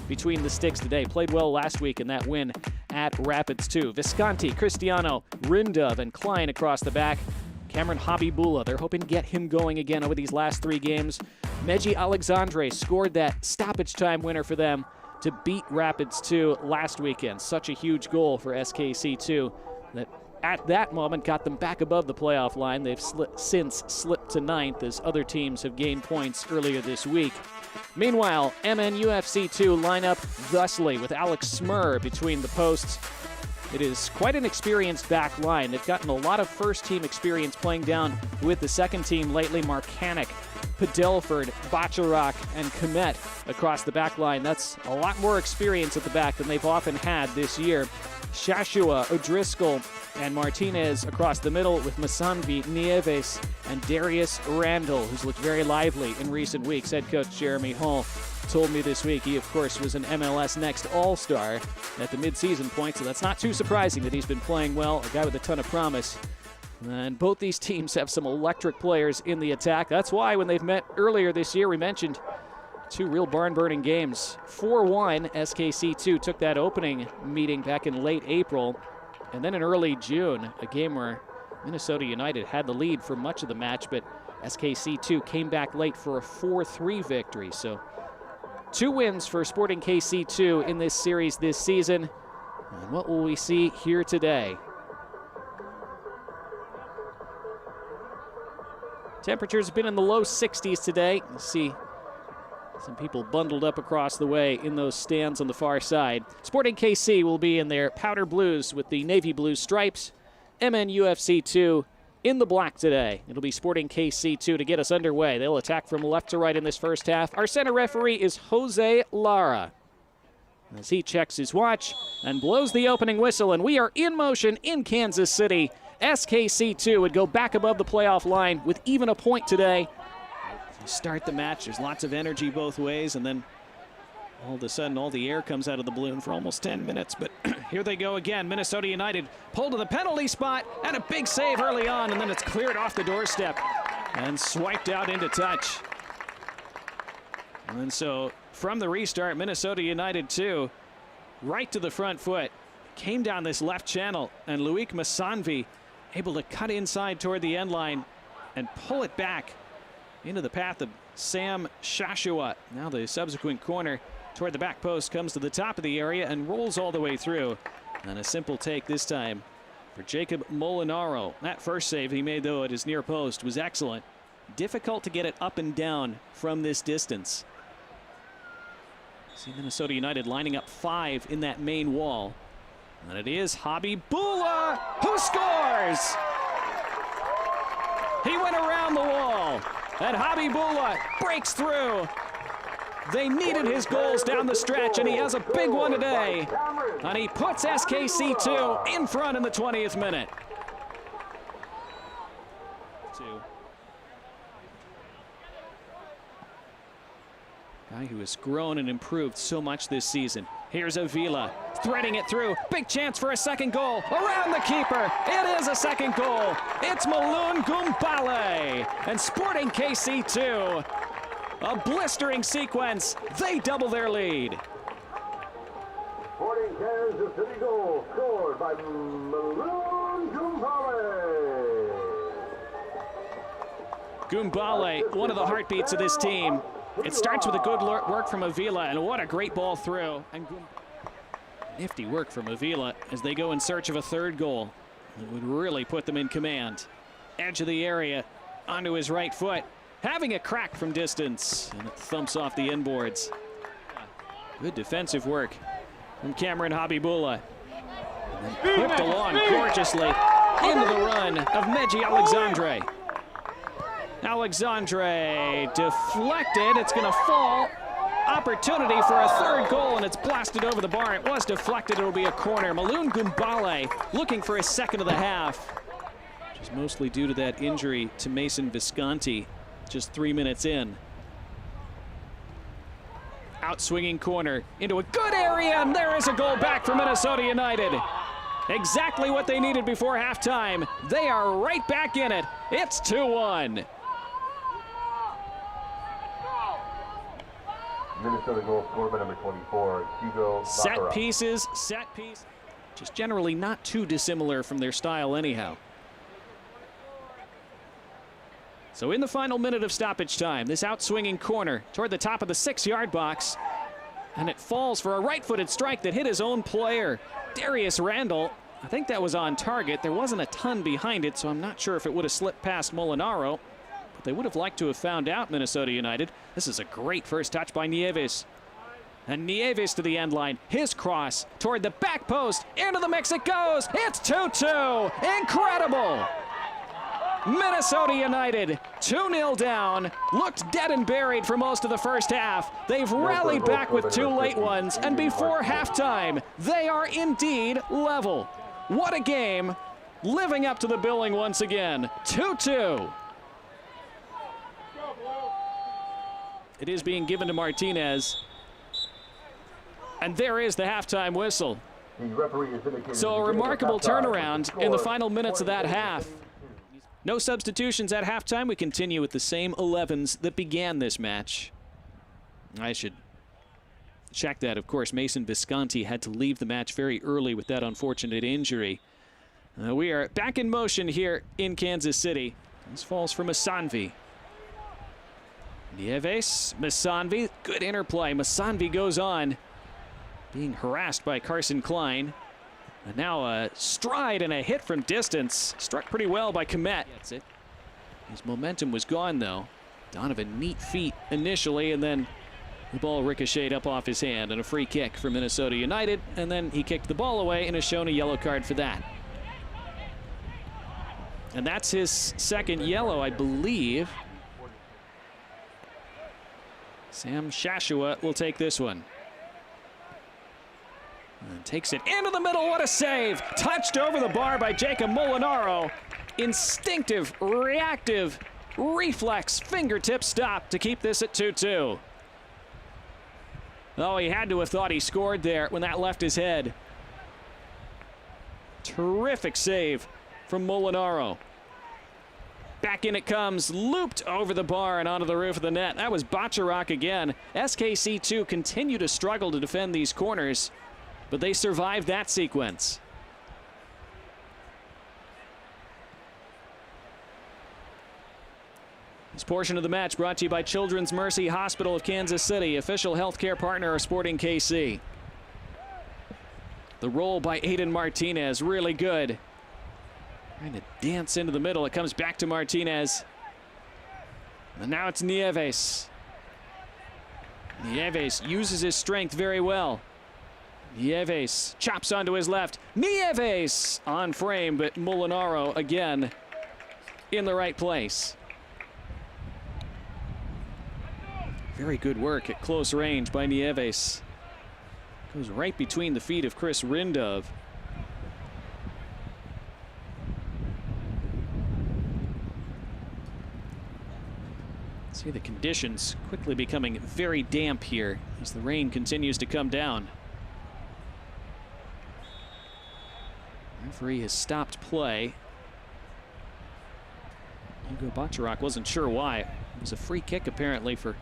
between the sticks today. Played well last week in that win at Rapids 2. Visconti, Cristiano, Rindov, and Klein across the back. Cameron Habibullah, they're hoping to get him going again over these last 3 games. Meji Alexandre scored that stoppage time winner for them to beat Rapids 2 last weekend. Such a huge goal for SKC2 that at that moment got them back above the playoff line. They've since slipped to 9th as other teams have gained points earlier this week. Meanwhile, MNUFC2 line up thusly with Alex Smur between the posts. It is quite an experienced back line. They've gotten a lot of first-team experience playing down with the second team lately. Marcanic, Padelford, Bacharach, and Komet across the back line. That's a lot more experience at the back than they've often had this year. Shashua, O'Driscoll, and Martinez across the middle with Masanvi, Nieves, and Darius Randall, who's looked very lively in recent weeks. Head coach Jeremy Hall told me this week he, of course, was an MLS Next All-Star at the midseason point, so that's not too surprising that he's been playing well, a guy with a ton of promise. And both these teams have some electric players in the attack. That's why when they've met earlier this year, we mentioned 2 real barn-burning games. 4-1, SKC2 took that opening meeting back in late April. And then in early June, a game where Minnesota United had the lead for much of the match, but SKC2 came back late for a 4-3 victory. So 2 wins for Sporting KC2 in this series this season. And what will we see here today? Temperatures have been in the low 60s today. You see some people bundled up across the way in those stands on the far side. Sporting KC will be in their powder blues with the navy blue stripes. MNUFC2 in the black today. It'll be Sporting KC2 to get us underway. They'll attack from left to right in this first half. Our center referee is Jose Lara, as he checks his watch and blows the opening whistle, and we are in motion in Kansas City. SKC2 would go back above the playoff line with even a point today. You start the match, there's lots of energy both ways, and then all of a sudden all the air comes out of the balloon for almost 10 minutes. But here they go again. Minnesota United pulled to the penalty spot, and a big save early on, and then it's cleared off the doorstep and swiped out into touch. And so from the restart, Minnesota United 2, right to the front foot, came down this left channel, and Loic Masanvi able to cut inside toward the end line and pull it back into the path of Sam Shashua. Now the subsequent corner toward the back post comes to the top of the area and rolls all the way through. And a simple take this time for Jacob Molinaro. That first save he made, though, at his near post was excellent. Difficult to get it up and down from this distance. See Minnesota United lining up 5 in that main wall. And it is Habibullah who scores! He went around the wall, and Habibullah breaks through. They needed his goals down the stretch, and he has a big one today. And he puts SKC2 in front in the 20th minute. Guy who has grown and improved so much this season. Here's Avila threading it through. Big chance for a second goal. Around the keeper. It is a second goal. It's Maloon Gumbale. And Sporting KC2. A blistering sequence. They double their lead. Sporting Kansas City goal scored by Maloon Gumbale. Gumbale, one of the heartbeats of this team. It starts with a good work from Avila, and what a great ball through. And nifty work from Avila as they go in search of a third goal. It would really put them in command. Edge of the area, onto his right foot, having a crack from distance, and it thumps off the inboards. Good defensive work from Cameron Habibullah. And then whipped along gorgeously into the run of Meji Alexandre. Alexandre deflected, it's gonna fall. Opportunity for a third goal, and it's blasted over the bar. It was deflected, it'll be a corner. Maloon Gumbale looking for his second of the half, which is mostly due to that injury to Mason Visconti just 3 minutes in. Outswinging corner into a good area, and there is a goal back for Minnesota United. Exactly what they needed before halftime. They are right back in it. It's 2-1. Minnesota goal scored by number 24, Hugo Set Baccarat. pieces, set piece. Just generally not too dissimilar from their style anyhow. So in the final minute of stoppage time, this outswinging corner toward the top of the 6-yard box. And it falls for a right-footed strike that hit his own player, Darius Randall. I think that was on target. There wasn't a ton behind it, so I'm not sure if it would have slipped past Molinaro. But they would have liked to have found out, Minnesota United. This is a great first touch by Nieves. And Nieves to the end line. His cross toward the back post. Into the mix it goes. It's 2-2. Incredible. Minnesota United 2-0 down. Looked dead and buried for most of the first half. They've rallied back with 2 late ones. And before halftime, they are indeed level. What a game. Living up to the billing once again. 2-2. It is being given to Martinez. And there is the halftime whistle. So a remarkable turnaround in the final minutes of that half. No substitutions at halftime. We continue with the same 11s that began this match. I should check that. Of course, Mason Visconti had to leave the match very early with that unfortunate injury. We are back in motion here in Kansas City. This falls for Masanvi. Nieves, Masanvi, good interplay. Masanvi goes on, being harassed by Carson Klein. And now a stride and a hit from distance. Struck pretty well by Komet. His momentum was gone, though. Donovan, neat feet initially, and then the ball ricocheted up off his hand, and a free kick for Minnesota United. And then he kicked the ball away and is shown a yellow card for that. And that's his second yellow, I believe. Sam Shashua will take this one. And takes it into the middle. What a save. Touched over the bar by Jacob Molinaro. Instinctive, reactive, reflex, fingertip stop to keep this at 2-2. Oh, he had to have thought he scored there when that left his head. Terrific save from Molinaro. Back in it comes, looped over the bar and onto the roof of the net. That was Baccarat again. SKC2 continue to struggle to defend these corners, but they survived that sequence. This portion of the match brought to you by Children's Mercy Hospital of Kansas City, official healthcare partner of Sporting KC. The roll by Aiden Martinez, really good. Trying to dance into the middle. It comes back to Martinez. And now it's Nieves. Nieves uses his strength very well. Nieves chops onto his left. Nieves on frame, but Molinaro again in the right place. Very good work at close range by Nieves. Goes right between the feet of Chris Rindov. See the conditions quickly becoming very damp here as the rain continues to come down. Referee has stopped play. Hugo Baccarat wasn't sure why. It was a free kick apparently for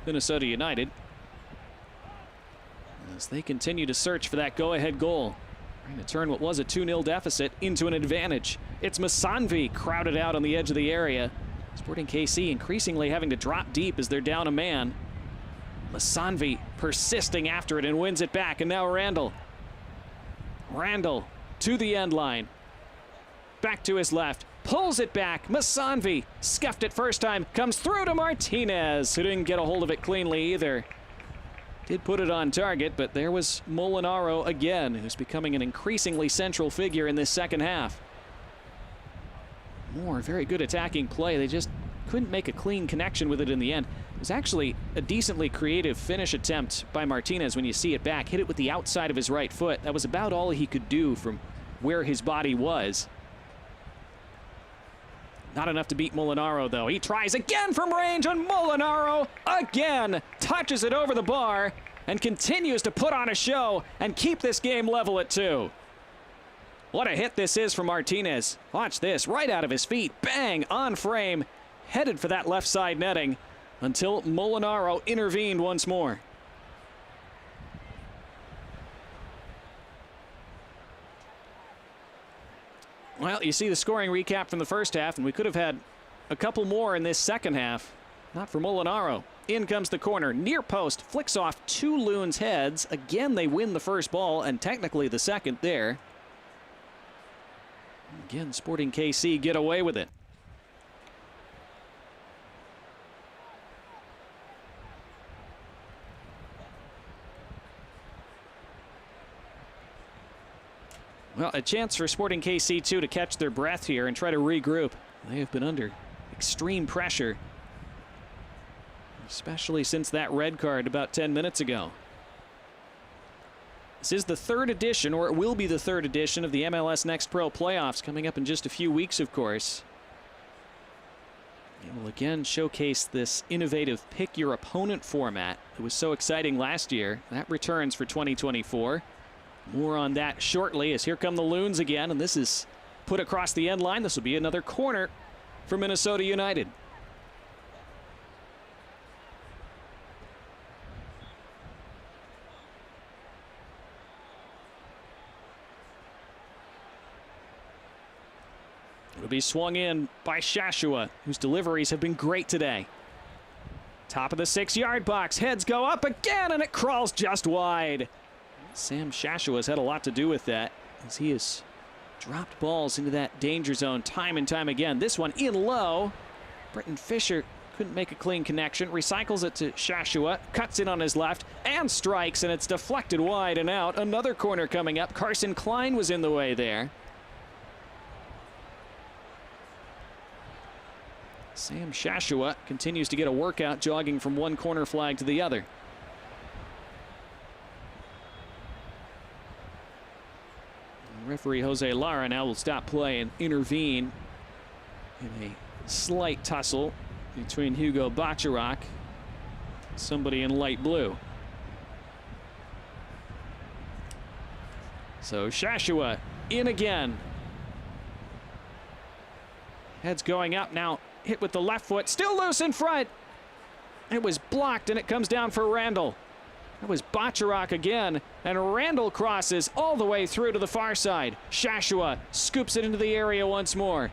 Minnesota United, as they continue to search for that go-ahead goal. Trying to turn what was a 2-0 deficit into an advantage. It's Masanvi crowded out on the edge of the area. Sporting KC increasingly having to drop deep as they're down a man. Masanvi persisting after it and wins it back, and now Randall. Randall to the end line. Back to his left. Pulls it back. Masanvi scuffed it first time. Comes through to Martinez, who didn't get a hold of it cleanly either. Did put it on target, but there was Molinaro again, who's becoming an increasingly central figure in this second half. More very good attacking play. They just couldn't make a clean connection with it in the end. It was actually a decently creative finish attempt by Martinez when you see it back. Hit it with the outside of his right foot. That was about all he could do from where his body was. Not enough to beat Molinaro, though. He tries again from range, and Molinaro again touches it over the bar and continues to put on a show and keep this game level at 2. What a hit this is from Martinez. Watch this, right out of his feet. Bang, on frame, headed for that left side netting until Molinaro intervened once more. Well, you see the scoring recap from the first half, and we could have had a couple more in this second half. Not for Molinaro. In comes the corner. Near post. Flicks off 2 Loons' heads. Again, they win the first ball, and technically the second there. Again, Sporting KC get away with it. Well, a chance for Sporting KC2 to catch their breath here and try to regroup. They have been under extreme pressure, especially since that red card about 10 minutes ago. This is the 3rd edition, or it will be the 3rd edition, of the MLS Next Pro playoffs, coming up in just a few weeks, of course. It will again showcase this innovative pick your opponent format. It was so exciting last year. That returns for 2024. More on that shortly, as here come the Loons again, and this is put across the end line. This will be another corner for Minnesota United. It'll be swung in by Shashua, whose deliveries have been great today. Top of the 6-yard box, heads go up again, and it crawls just wide. Sam Shashua has had a lot to do with that, as he has dropped balls into that danger zone time and time again. This one in low. Britton Fisher couldn't make a clean connection. Recycles it to Shashua. Cuts in on his left and strikes, and it's deflected wide and out. Another corner coming up. Carson Klein was in the way there. Sam Shashua continues to get a workout jogging from one corner flag to the other. Referee Jose Lara now will stop play and intervene in a slight tussle between Hugo Bacharach and somebody in light blue. So Shashua in again. Heads going up now, hit with the left foot, still loose in front. It was blocked, and it comes down for Randall. That was Bacharach again, and Randall crosses all the way through to the far side. Shashua scoops it into the area once more.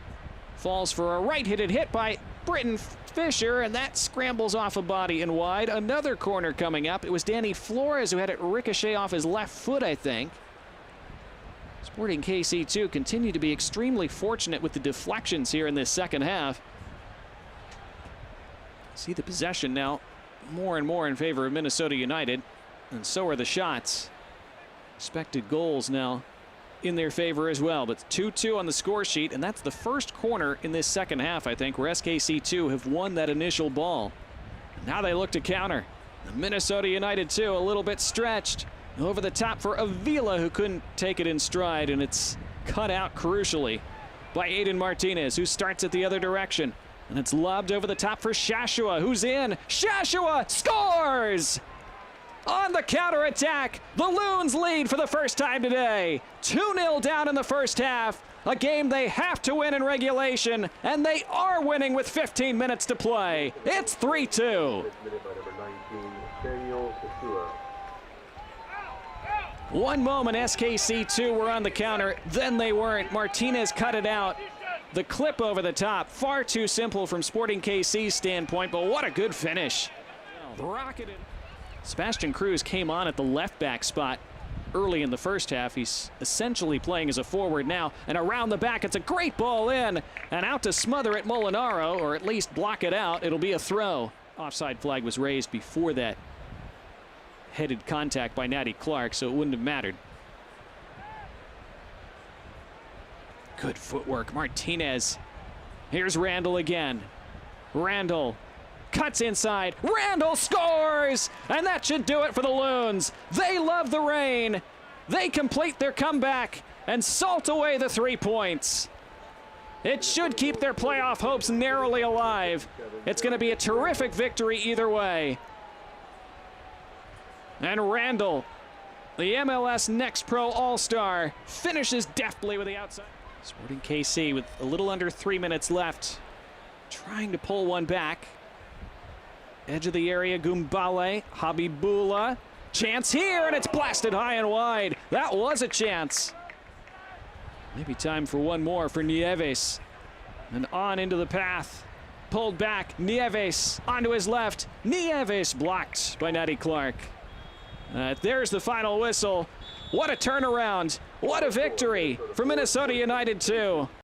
Falls for a right-handed hit by Britton Fisher, and that scrambles off a body and wide. Another corner coming up. It was Danny Flores who had it ricochet off his left foot, I think. Sporting KC2 continue to be extremely fortunate with the deflections here in this second half. See the possession now more and more in favor of Minnesota United. And so are the shots. Expected goals now in their favor as well. But 2-2 on the score sheet, and that's the first corner in this second half, I think, where SKC2 have won that initial ball. Now they look to counter. Minnesota United, too, a little bit stretched. Over the top for Avila, who couldn't take it in stride, and it's cut out crucially by Aiden Martinez, who starts it the other direction. And it's lobbed over the top for Shashua, who's in. Shashua scores! On the counterattack, the Loons lead for the first time today. 2-0 down in the first half. A game they have to win in regulation, and they are winning with 15 minutes to play. It's 3-2. One moment SKC2 were on the counter, then they weren't. Martinez cut it out. The clip over the top, far too simple from Sporting KC's standpoint, but what a good finish. Rocketed. Sebastian Cruz came on at the left back spot early in the first half. He's essentially playing as a forward now, and around the back, it's a great ball in, and out to smother it Molinaro, or at least block it out. It'll be a throw. Offside flag was raised before that headed contact by Natty Clark, so it wouldn't have mattered. Good footwork, Martinez. Here's Randall again. Randall cuts inside. Randall scores! And that should do it for the Loons. They love the rain. They complete their comeback and salt away the 3 points. It should keep their playoff hopes narrowly alive. It's going to be a terrific victory either way. And Randall, the MLS Next Pro All-Star, finishes deftly with the outside. Sporting KC with a little under 3 minutes left, trying to pull one back. Edge of the area, Gumbale, Habibullah. Chance here, and it's blasted high and wide. That was a chance. Maybe time for one more for Nieves. And on into the path. Pulled back. Nieves onto his left. Nieves blocked by Natty Clark. There's the final whistle. What a turnaround. What a victory for Minnesota United 2.